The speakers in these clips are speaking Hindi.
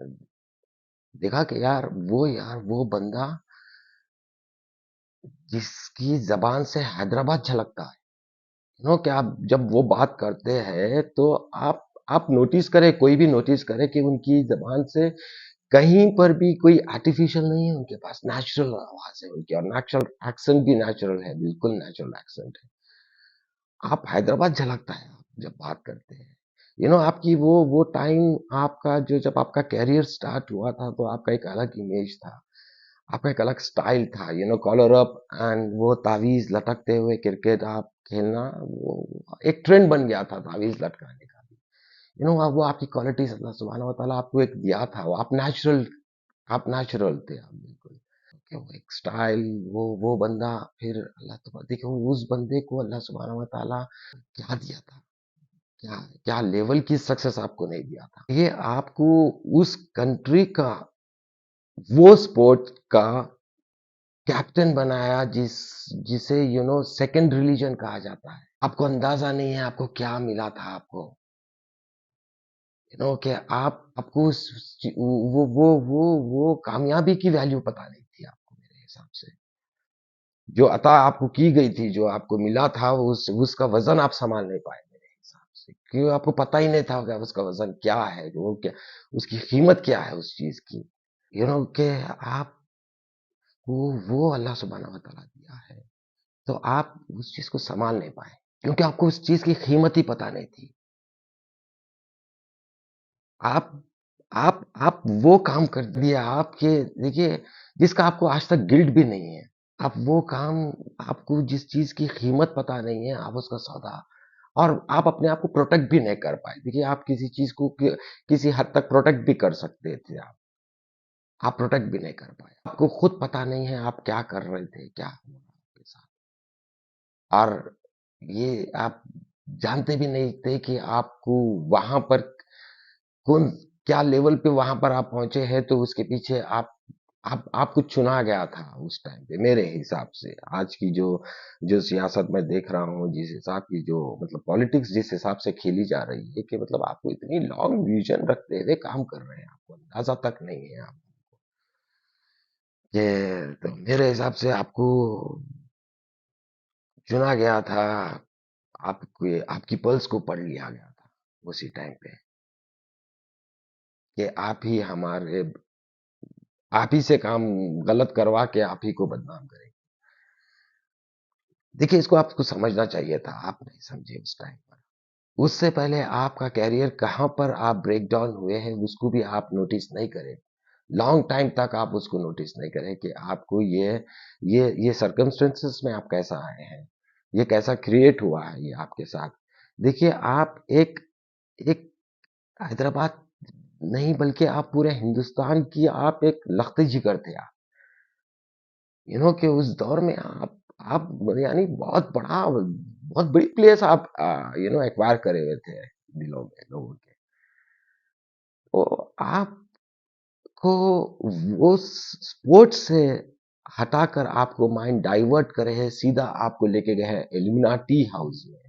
देखा कि यार वो बंदा जिसकी जबान से हैदराबाद झलकता है। कि आप जब वो बात करते हैं तो आप नोटिस करें, कोई भी नोटिस करे कि उनकी जबान से कहीं पर भी कोई आर्टिफिशियल नहीं है, उनके पास नेचुरल आवाज है उनकी, और नेचुरल एक्सेंट भी नेचुरल है, बिल्कुल नेचुरल एक्सेंट है। आप हैदराबाद झलकता है आप जब बात करते हैं। आपकी वो टाइम, आपका जो जब आपका कैरियर स्टार्ट हुआ था तो आपका एक अलग इमेज था, आपका एक अलग स्टाइल था, कॉलर अप एंड वो तावीज लटकते हुए क्रिकेट आप खेलना, वो एक ट्रेंड बन गया था तावीज लटकाने का भी। वो आपकी क्वालिटीज अल्लाह सुब्हानहू व तआला आपको एक दिया था, वो आप नेचुरल थे आप, बिल्कुल। कि वो एक स्टाइल, वो बंदा, फिर अल्लाह तो देखो उस बंदे को अल्लाह सुब्हानहू व तआला क्या दिया था, क्या क्या लेवल की सक्सेस आपको नहीं दिया था। ये आपको उस कंट्री का, वो स्पोर्ट का कैप्टन बनाया जिसे सेकंड रिलीजन कहा जाता है। आपको अंदाजा नहीं है आपको क्या मिला था आपको। कि आपको वो कामयाबी की वैल्यू पता नहीं थी आपको, मेरे हिसाब से। जो अता आपको की गई थी, जो आपको मिला था, उसका वजन आप संभाल नहीं पाए मेरे हिसाब से, क्यों आपको पता ही नहीं था कि उसका वजन क्या है, जो क्या, उसकी कीमत क्या है उस चीज की। कि आपको वो अल्लाह सुब्हानहू व तआला दिया है, तो आप उस चीज को संभाल नहीं पाए, क्योंकि आपको उस चीज की कीमत ही पता नहीं थी। आप आप वो काम कर दिया आपके, देखिए, जिसका आपको आज तक गिल्ट भी नहीं है। आप वो काम, आपको जिस चीज की कीमत पता नहीं है, आप उसका सौदा, और आप अपने आप को प्रोटेक्ट भी नहीं कर पाए। देखिए, आप किसी चीज को किसी हद तक प्रोटेक्ट भी कर सकते थे आप प्रोटेक्ट भी नहीं कर पाए। आपको खुद पता नहीं है आप क्या कर रहे थे, क्या हो रहा आपके साथ, और ये आप जानते भी नहीं थे कि आपको वहां पर कौन, क्या लेवल पे वहां पर आप पहुंचे हैं, तो उसके पीछे आपको चुना गया था उस टाइम पे, मेरे हिसाब से। आज की जो जो सियासत में देख रहा हूँ, जिस हिसाब की जो मतलब पॉलिटिक्स जिस हिसाब से खेली जा रही है, कि मतलब आपको इतनी लॉन्ग विजन रखते हुए काम कर रहे हैं, आपको अंदाजा तक नहीं है आप, ये तो मेरे हिसाब से आपको चुना गया था, आपकी आपकी पल्स को पढ़ लिया गया था उसी टाइम पे, कि आप ही से काम गलत करवा के आप ही को बदनाम करेंगे। देखिए, इसको आपको समझना चाहिए था, आप नहीं समझे उस टाइम पर। उससे पहले आपका कैरियर कहाँ पर आप ब्रेक डाउन हुए हैं, उसको भी आप नोटिस नहीं करें। लॉन्ग टाइम तक आप उसको नोटिस नहीं करें कि आपको ये सर्कमस्टेंसेस में आप कैसा आए हैं, ये कैसा क्रिएट हुआ है ये आपके साथ। देखिए, आप एक एक हैदराबाद नहीं, बल्कि आप पूरे हिंदुस्तान की आप एक लख्त जिगर थे आप। कि उस दौर में आप यानी बहुत बड़ी प्लेस आप एक्वायर करे हुए थे दिलों में लोगों के। तो आपको वो स्पोर्ट्स से हटाकर आपको माइंड डाइवर्ट करे है, सीधा आपको लेके गए हैं इल्यूमिनाटी हाउस में।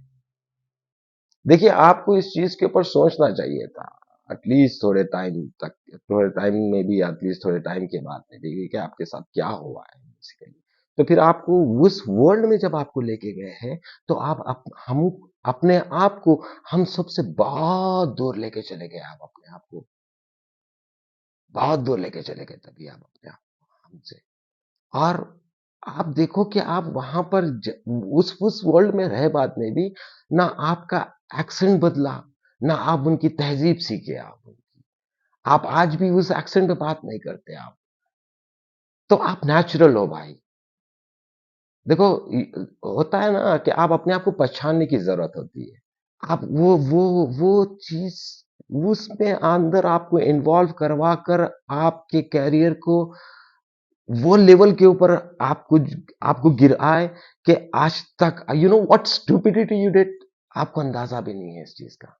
देखिए, आपको इस चीज के ऊपर सोचना चाहिए था, एटलीस्ट थोड़े टाइम तक, थोड़े टाइम में भी, एटलीस्ट थोड़े टाइम के बाद में देखिए कि आपके साथ क्या हुआ है बेसिकली। तो फिर आपको उस वर्ल्ड में जब आपको लेके गए हैं, तो हम अपने आप को, हम सबसे बहुत दूर लेके चले गए, आप अपने आप को बहुत दूर लेके चले गए, तभी आप अपने आप को हमसे। और आप देखो कि आप वहां पर उस वर्ल्ड में रहे बाद में भी, ना आपका एक्सेंट बदला, ना आप उनकी तहजीब सीखे, आप आज भी उस एक्सेंट में बात नहीं करते आप। तो आप नेचुरल हो भाई। देखो, होता है ना कि आप अपने आप को पहचानने की जरूरत होती है। आप वो चीज उसमें अंदर आपको इन्वॉल्व करवा कर आपके कैरियर को वो लेवल के ऊपर आपको आपको गिराए, कि आज तक व्हाट स्टूपिडिटी यू डिड, आपको अंदाजा भी नहीं है इस चीज का,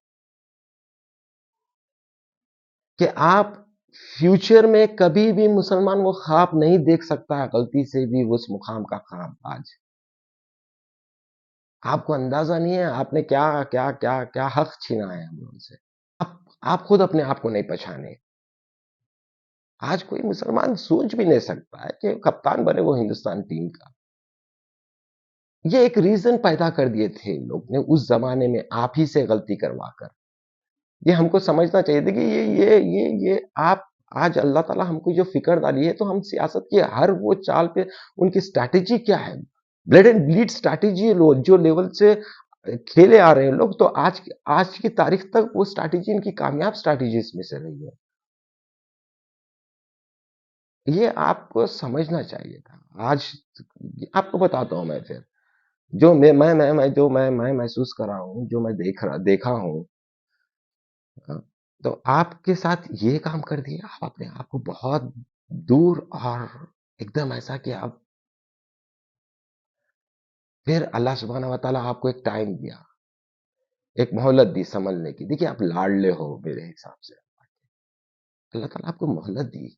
कि आप फ्यूचर में कभी भी मुसलमान वो ख्वाब नहीं देख सकता है गलती से भी उस मुकाम का ख्वाब। आज आपको अंदाजा नहीं है आपने क्या क्या क्या क्या हक छीना है हम लोगों से। आप आप खुद अपने आप को नहीं पहचाने। आज कोई मुसलमान सोच भी नहीं सकता है कि कप्तान बने वो हिंदुस्तान टीम का। ये एक रीजन पैदा कर दिए थे इन लोग ने उस जमाने में आप ही से गलती करवाकर। ये हमको समझना चाहिए था कि ये आप आज अल्लाह ताला हमको जो फ़िक्र डाली है, तो हम सियासत की हर वो चाल पे उनकी स्ट्रैटेजी क्या है? ब्लड एंड ब्लीड स्ट्रैटेजी लो जो लेवल से खेले आ रहे हैं लोग, तो आज की तारीख तक वो स्ट्रैटेजी इनकी कामयाब स्ट्रैटेजीज़ में से रही है। ये आपको समझना चाहिए था। आज आपको बताता हूँ मैं फिर, जो मैं महसूस कर रहा हूँ, जो मैं देखा हूँ, हाँ, तो आपके साथ ये काम कर दिया, आप अपने आप को बहुत दूर और एकदम ऐसा कि आप फिर अल्लाह सुब्हानहू व तआला आपको एक टाइम दिया, एक मोहलत दी सँभलने की। देखिए, आप लाडले हो मेरे हिसाब से। अल्लाह ताला आपको मोहलत दी।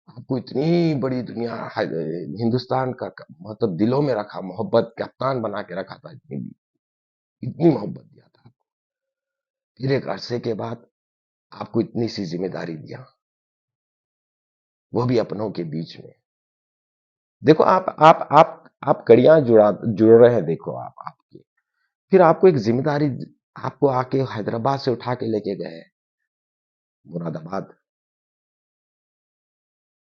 आपको इतनी बड़ी दुनिया हिंदुस्तान का मतलब दिलों में रखा, मोहब्बत कप्तान बना के रखा था, इतनी मोहब्बत दिया था। फिर एक अरसे के बाद आपको इतनी सी ज़िम्मेदारी दिया, वो भी अपनों के बीच में। देखो आप कड़ियाँ जुड़ रहे हैं देखो आप आपकी। फिर आपको एक ज़िम्मेदारी आपको आके हैदराबाद से उठा के लेके गए मुरादाबाद।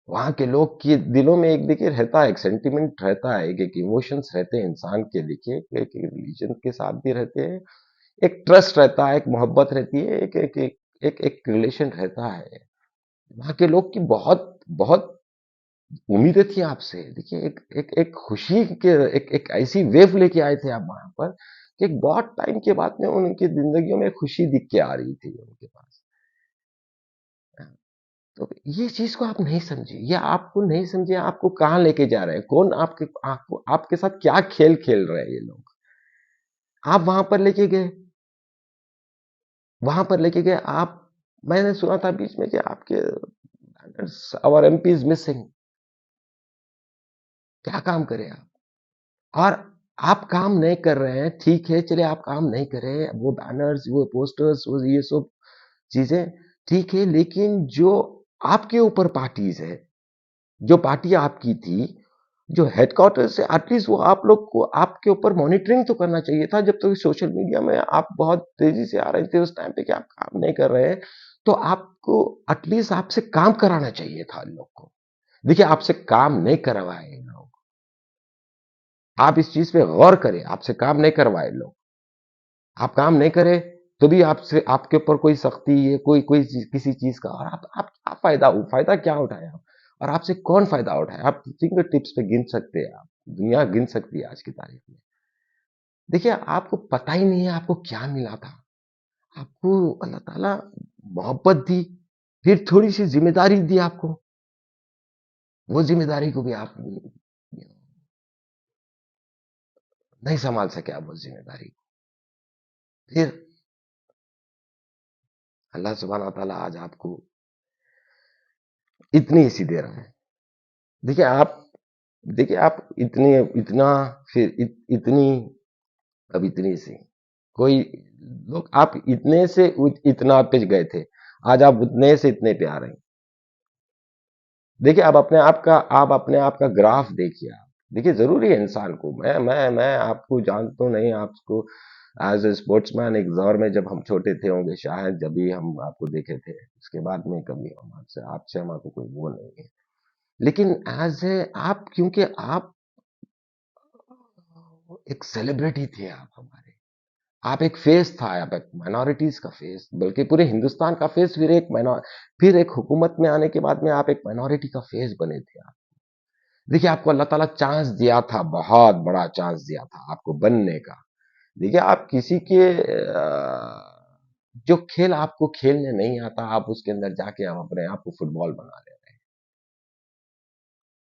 वहाँ के लोग के दिलों में एक देखिए रहता है, एक सेंटिमेंट रहता है, एक इमोशंस रहते हैं इंसान के देखिए, एक रिलीजन के साथ भी रहते हैं, एक ट्रस्ट रहता है, एक मोहब्बत रहती है, एक रिलेशन रहता है। वहाँ के लोग की बहुत बहुत उम्मीदें थी आपसे। देखिए एक खुशी के एक ऐसी वेव लेके आए थे आप वहाँ पर कि एक बहुत टाइम के बाद में उनकी ज़िंदगियों में खुशी दिख के आ रही थी उनके पास। तो ये चीज़ को आप नहीं समझे, ये आपको नहीं समझे आपको कहाँ लेके जा रहे हैं, कौन आपको आपके साथ क्या खेल खेल रहे हैं ये लोग। आप वहाँ पर लेके गए आप मैंने सुना था बीच में कि आपके आवर एमपी इज़ मिसिंग। क्या काम करें आप? और आप काम नहीं कर रहे हैं, ठीक है, चलिए आप काम नहीं कर रहे हैं, वो बैनर्स, वो पोस्टर्स, वो ये सब चीज़ें, ठीक है, लेकिन जो आपके ऊपर पार्टीज़ है, जो पार्टी आपकी थी, जो हेडक्वार्टर से एटलीस्ट वो आप लोग को आपके ऊपर मॉनिटरिंग तो करना चाहिए था, जब तक सोशल मीडिया में आप बहुत तेज़ी से आ रहे थे उस टाइम पे कि आप काम नहीं कर रहे हैं, तो आपको एटलीस्ट आपसे काम कराना चाहिए था इन लोग को। देखिए, आपसे काम नहीं करवाए इन लोग। आप इस चीज़ पे गौर करें, आपसे काम नहीं करवाए लोग। आप काम नहीं करें, तो भी आपसे आपके ऊपर कोई सख्ती है, कोई चीज़ किसी चीज़ का और आप क्या फ़ायदा क्या उठाए आप? और आपसे कौन फ़ायदा उठाए? आप फिंगर टिप्स पे गिन सकते हैं आप। दुनिया गिन सकती है आज की तारीख में। देखिए, आपको पता ही नहीं है आपको क्या मिला था। आपको अल्लाह ताला मोहब्बत दी, फिर थोड़ी-सी ज़िम्मेदारी दी आपको। वो ज़िम्मेदारी को भी आप नहीं सँभाल सके आप उस ज़िम्मेदारी को। फिर अल्लाह सुब्हानहू व तआला आज आपको इतनी सी दे रहा है। देखिए आप देखिए आप इतने इतना फिर इतनी अब इतनी सी कोई लोग आप इतने से इतना पे गए थे आज आप उतने से इतने पे आ रहे हैं। देखिए आप अपने आप का ग्राफ देखिए आप देखिए जरूरी है इंसान को मैं आपको जानता हूं नहीं आपको एज ए स्पोर्ट्समैन एक दौर में जब हम छोटे थे होंगे शायद जब भी हम आपको देखे थे उसके बाद में कभी हम आपसे आपसे हमारे कोई वो नहीं है लेकिन एज ए आप क्योंकि आप एक सेलिब्रिटी थे आप हमारे आप एक फेस था आप एक माइनॉरिटीज का फेस बल्कि पूरे हिंदुस्तान का फेस फिर एक हुकूमत में आने के बाद में आप एक माइनॉरिटी का फेस बने थे आप देखिए आपको अल्लाह ताला चांस दिया था बहुत बड़ा चांस दिया था आपको बनने का देखिए आप किसी के जो खेल आपको खेलने नहीं आता आप उसके अंदर जाके आप अपने आप को फुटबॉल बना ले रहे हैं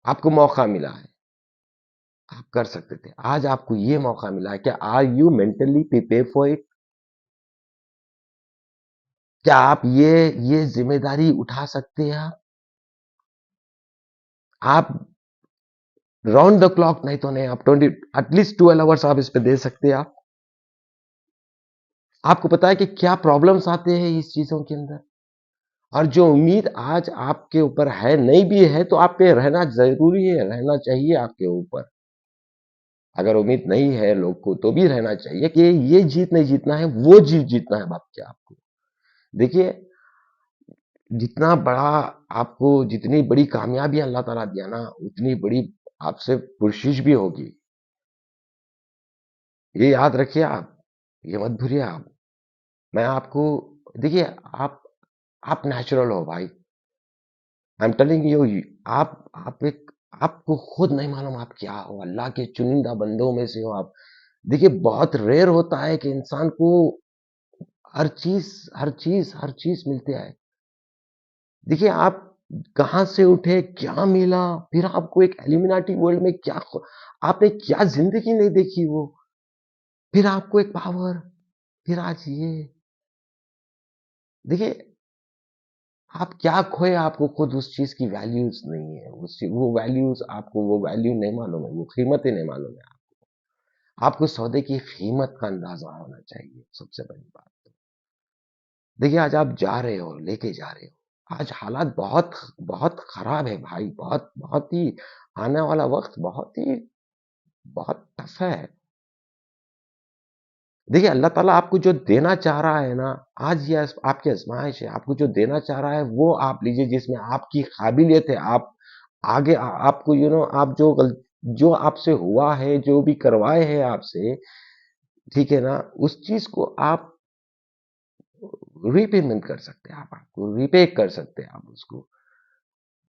आपको मौका मिला है आप कर सकते थे आज आपको ये मौका मिला है क्या are you mentally prepare for it क्या आप ये जिम्मेदारी उठा सकते हैं आप राउंड द क्लॉक नहीं तो नहीं आप 20 एटलीस्ट 12 आवर्स आप इस पे दे सकते हैं आप आपको पता है कि क्या प्रॉब्लम्स आते हैं इस चीजों के अंदर और जो उम्मीद आज आपके ऊपर है, नहीं भी है तो आप पे रहना ज़रूरी है, रहना चाहिए आपके ऊपर। अगर उम्मीद नहीं है लोग को तो भी रहना चाहिए कि ये जीत नहीं जीतना है, वो जीत जीतना है बाप के आपको। देखिए, जितना बड़ा आपको जितनी बड़ी कामयाबी अल्लाह ताला दिया ना, उतनी बड़ी आपसे पुरशिश भी होगी। ये याद रखिए आप, ये मत भूलिए आप। मैं आपको देखिए आप नेचुरल हो भाई। आई एम टेलिंग यू आप एक आपको खुद नहीं मालूम आप क्या हो, अल्लाह के चुनिंदा बंदों में से हो आप। देखिए बहुत रेयर होता है कि इंसान को हर चीज़ मिलती है। देखिए आप कहाँ से उठे, क्या मिला, फिर आपको एक इल्यूमिनाटी वर्ल्ड में क्या आपने क्या ज़िंदगी नहीं देखी वो, फिर आपको एक पावर, फिर आज ये। देखिए आप क्या खोए आपको खुद उस चीज़ की वैल्यूज़ नहीं है। उस वो वैल्यूज़ आपको वो वैल्यू नहीं मालूम है, वो कीमत ही नहीं मालूम है। आपको सौदे की कीमत का अंदाज़ा होना चाहिए, सबसे बड़ी बात तो। देखिए आज आप जा रहे हो, लेके जा रहे हो। आज हालात बहुत बहुत खराब है भाई, बहुत ही आने वाला वक़्त बहुत टफ़ है। देखिए अल्लाह ताला आपको जो देना चाह रहा है ना, आज ये आपकी आज़माइश है, आपको जो देना चाह रहा है वो आप लीजिए जिसमें आपकी काबिलियत है, आप आगे आपको आप जो आपसे हुआ है, जो भी करवाए हैं आपसे, ठीक है ना? उस चीज़ को आप रीपेमेंट कर सकते हैं आप, आपको रीपे कर सकते हैं आप उसको।